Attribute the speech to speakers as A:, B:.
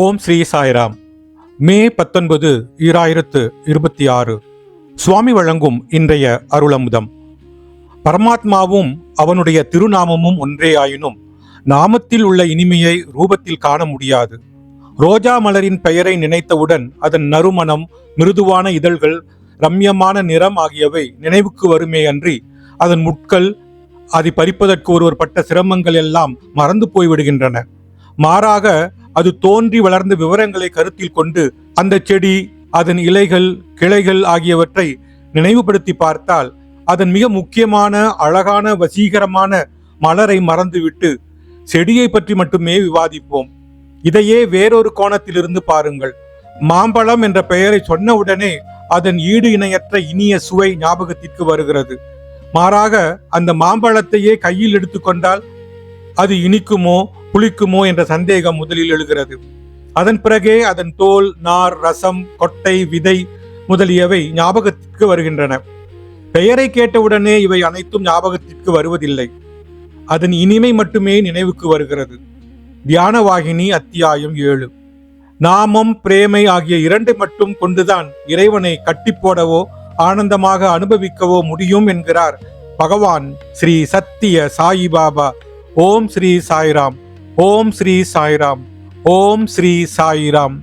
A: ஓம் ஸ்ரீ சாய்ராம். மே 19, 2026 சுவாமி வழங்கும் இன்றைய அருளமுதம். பரமாத்மாவும் அவனுடைய திருநாமமும் ஒன்றே ஆயினும் நாமத்தில் உள்ள இனிமையை ரூபத்தில் காண முடியாது. ரோஜா மலரின் பெயரை நினைத்தவுடன் அதன் நறுமணம், மிருதுவான இதழ்கள், ரம்யமான நிறம் ஆகியவை நினைவுக்கு வருமே அன்றி அதன் முட்கள், அதை பறிப்பதற்கு ஒருவர் பட்ட சிரமங்கள் எல்லாம் மறந்து போய்விடுகின்றன. மாறாக அது தோன்றி வளர்ந்த விவரங்களை கருத்தில் கொண்டு அந்த செடி, அதன் இலைகள், கிளைகள் ஆகியவற்றை நினைவுபடுத்தி பார்த்தால் அதன் மிக முக்கியமான, அழகான, வசீகரமான மலரை மறந்துவிட்டு செடியை பற்றி மட்டுமே விவாதிப்போம். இதையே வேறொரு கோணத்திலிருந்து பாருங்கள். மாம்பழம் என்ற பெயரை சொன்னவுடனே அதன் ஈடு இணையற்ற இனிய சுவை ஞாபகத்திற்கு வருகிறது. மாறாக அந்த மாம்பழத்தையே கையில் எடுத்துக்கொண்டால் அது இனிக்குமோ புளிக்குமோ என்ற சந்தேகம் முதலில் எழுகிறது. அதன் பிறகே அதன் தோல், நார், ரசம், கொட்டை, விதை முதலியவை ஞாபகத்திற்கு வருகின்றன. பெயரை கேட்டவுடனே இவை அனைத்தும் ஞாபகத்திற்கு வருவதில்லை. அதன் இனிமை மட்டுமே நினைவுக்கு வருகிறது. தியானவாகினி அத்தியாயம் 7. நாமம், பிரேமை ஆகிய இரண்டை மட்டும் கொண்டுதான் இறைவனை கட்டிப்போடவோ ஆனந்தமாக அனுபவிக்கவோ முடியும் என்கிறார் பகவான் ஸ்ரீ சத்திய சாயிபாபா. ஓம் ஸ்ரீ சாய்ராம். ஓம் ஸ்ரீ சாய்ராம். ஓம் ஸ்ரீ சாய்ராம்.